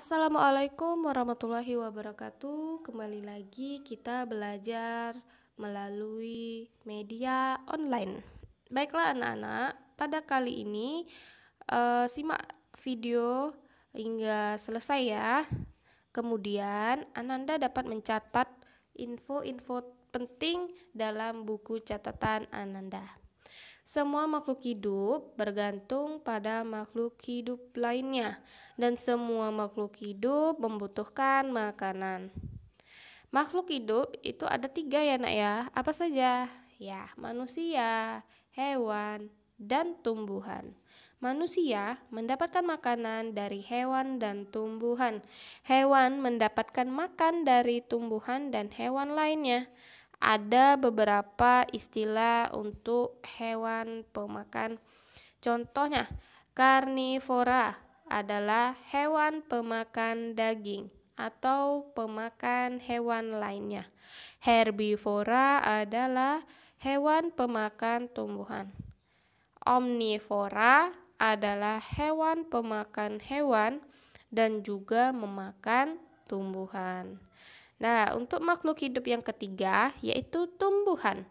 Assalamualaikum warahmatullahi wabarakatuh. Kembali lagi kita belajar melalui media online. Baiklah anak-anak, pada kali ini simak video hingga selesai ya. Kemudian Ananda dapat mencatat info-info penting dalam buku catatan Ananda. Semua makhluk hidup bergantung pada makhluk hidup lainnya, dan semua makhluk hidup membutuhkan makanan. Makhluk hidup itu ada 3 ya nak ya. Apa saja? Ya, manusia, hewan, dan tumbuhan. Manusia mendapatkan makanan dari hewan dan tumbuhan. Hewan mendapatkan makan dari tumbuhan dan hewan lainnya. Ada beberapa istilah untuk hewan pemakan. Contohnya, karnivora adalah hewan pemakan daging atau pemakan hewan lainnya. Herbivora adalah hewan pemakan tumbuhan. Omnivora adalah hewan pemakan hewan dan juga memakan tumbuhan. Nah, untuk makhluk hidup yang ketiga yaitu tumbuhan.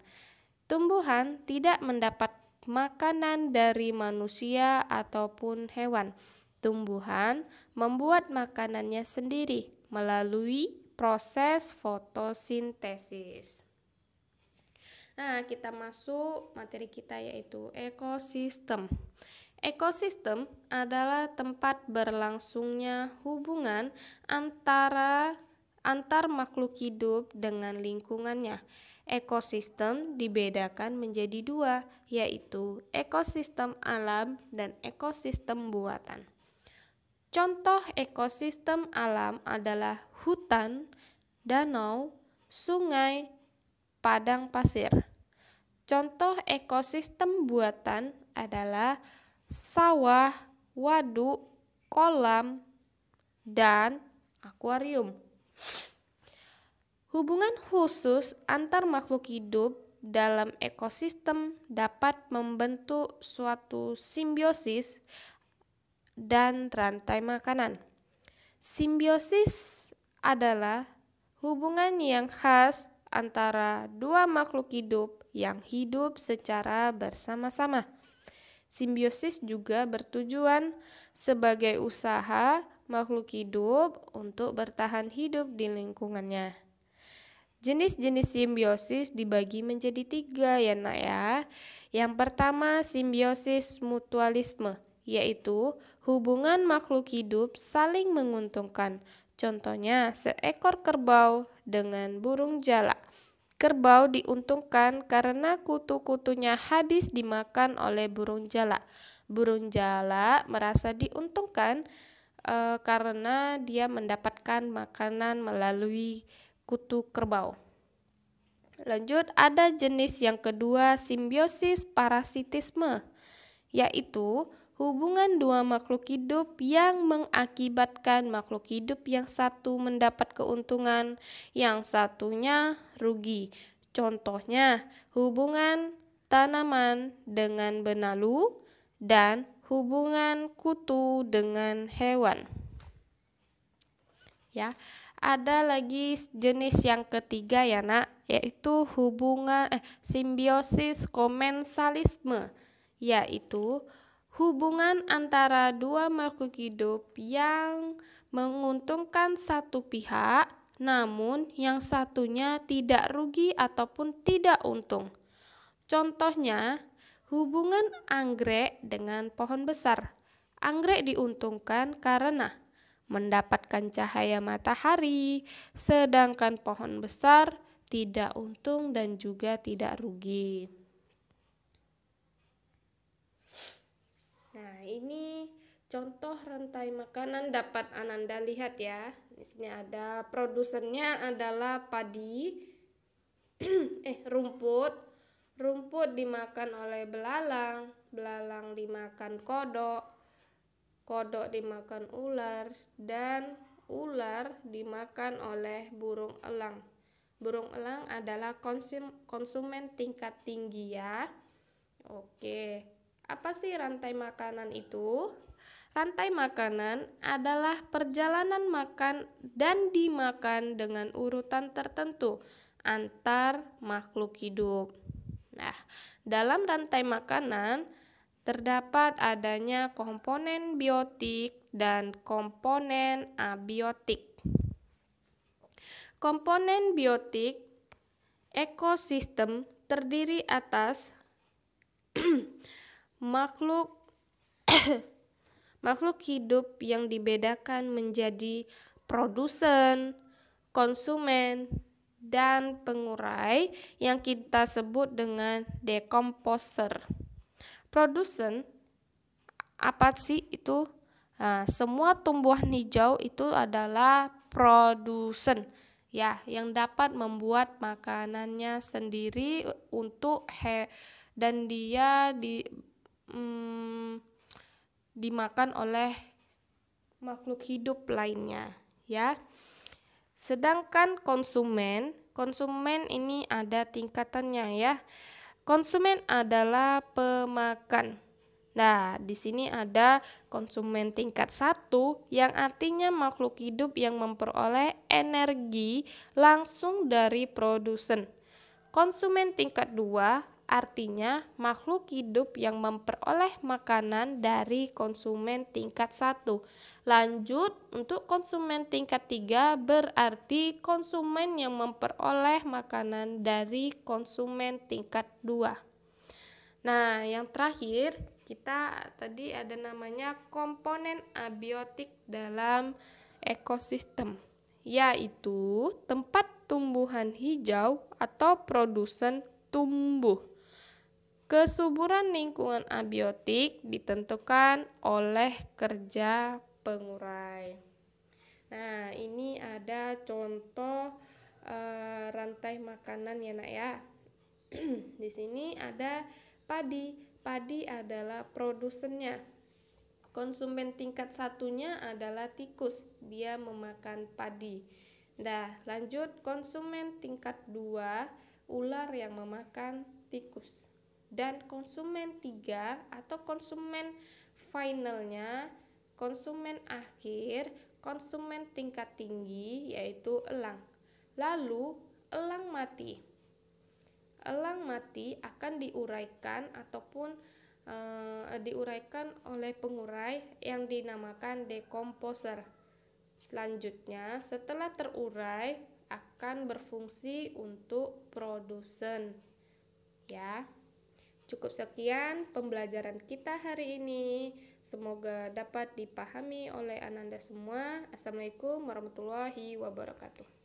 Tumbuhan tidak mendapat makanan dari manusia ataupun hewan. Tumbuhan membuat makanannya sendiri melalui proses fotosintesis. Nah, kita masuk materi kita yaitu ekosistem. Ekosistem adalah tempat berlangsungnya hubungan antar makhluk hidup dengan lingkungannya. Ekosistem dibedakan menjadi 2, yaitu ekosistem alam dan ekosistem buatan. Contoh ekosistem alam adalah hutan, danau, sungai, padang pasir. Contoh ekosistem buatan adalah sawah, waduk, kolam, dan akuarium. Hubungan khusus antar makhluk hidup dalam ekosistem dapat membentuk suatu simbiosis dan rantai makanan. Simbiosis adalah hubungan yang khas antara 2 makhluk hidup yang hidup secara bersama-sama. Simbiosis juga bertujuan sebagai usaha makhluk hidup untuk bertahan hidup di lingkungannya. Jenis-jenis simbiosis dibagi menjadi 3 ya nak ya. Yang pertama simbiosis mutualisme, yaitu hubungan makhluk hidup saling menguntungkan. Contohnya seekor kerbau dengan burung jalak. Kerbau diuntungkan karena kutu-kutunya habis dimakan oleh burung jalak. Burung jalak merasa diuntungkan karena dia mendapatkan makanan melalui kutu kerbau. Lanjut, ada jenis yang kedua simbiosis parasitisme, yaitu hubungan 2 makhluk hidup yang mengakibatkan makhluk hidup yang satu mendapat keuntungan, yang satunya rugi. Contohnya, hubungan tanaman dengan benalu dan hubungan kutu dengan hewan. Ya, ada lagi jenis yang ketiga ya nak, yaitu hubungan simbiosis komensalisme, yaitu hubungan antara 2 makhluk hidup yang menguntungkan satu pihak, namun yang satunya tidak rugi ataupun tidak untung. Contohnya, hubungan anggrek dengan pohon besar. Anggrek diuntungkan karena mendapatkan cahaya matahari, sedangkan pohon besar tidak untung dan juga tidak rugi. Nah, ini contoh rantai makanan dapat Ananda lihat ya. Di sini ada produsennya adalah padi, rumput. Rumput dimakan oleh belalang, belalang dimakan kodok, kodok dimakan ular, dan ular dimakan oleh burung elang. Burung elang adalah konsumen tingkat tinggi ya. Oke, apa sih rantai makanan itu? Rantai makanan adalah perjalanan makan dan dimakan dengan urutan tertentu antar makhluk hidup. Nah, dalam rantai makanan terdapat adanya komponen biotik dan komponen abiotik. Komponen biotik ekosistem terdiri atas makhluk makhluk hidup yang dibedakan menjadi produsen, konsumen, dan pengurai yang kita sebut dengan decomposer. Produsen apa sih itu? Nah, semua tumbuhan hijau itu adalah produsen ya, yang dapat membuat makanannya sendiri dan dia dimakan oleh makhluk hidup lainnya ya. Sedangkan konsumen ini ada tingkatannya ya. Konsumen adalah pemakan. Nah, di sini ada konsumen tingkat 1 yang artinya makhluk hidup yang memperoleh energi langsung dari produsen. Konsumen tingkat 2 artinya makhluk hidup yang memperoleh makanan dari konsumen tingkat 1. Lanjut, untuk konsumen tingkat 3 berarti konsumen yang memperoleh makanan dari konsumen tingkat 2. Nah, yang terakhir kita tadi ada namanya komponen abiotik dalam ekosistem, yaitu tempat tumbuhan hijau atau produsen tumbuh. Kesuburan lingkungan abiotik ditentukan oleh kerja pengurai. Nah, ini ada contoh rantai makanan ya nak ya. Di sini ada padi. Padi adalah produsennya. Konsumen tingkat 1-nya adalah tikus. Dia memakan padi. Nah, lanjut konsumen tingkat 2, ular yang memakan tikus. Dan konsumen 3 atau konsumen finalnya, konsumen akhir, konsumen tingkat tinggi yaitu elang. Lalu elang mati. Elang mati akan diuraikan oleh pengurai yang dinamakan decomposer. Selanjutnya, setelah terurai akan berfungsi untuk produsen. Ya. Cukup sekian pembelajaran kita hari ini. Semoga dapat dipahami oleh Ananda semua. Assalamualaikum warahmatullahi wabarakatuh.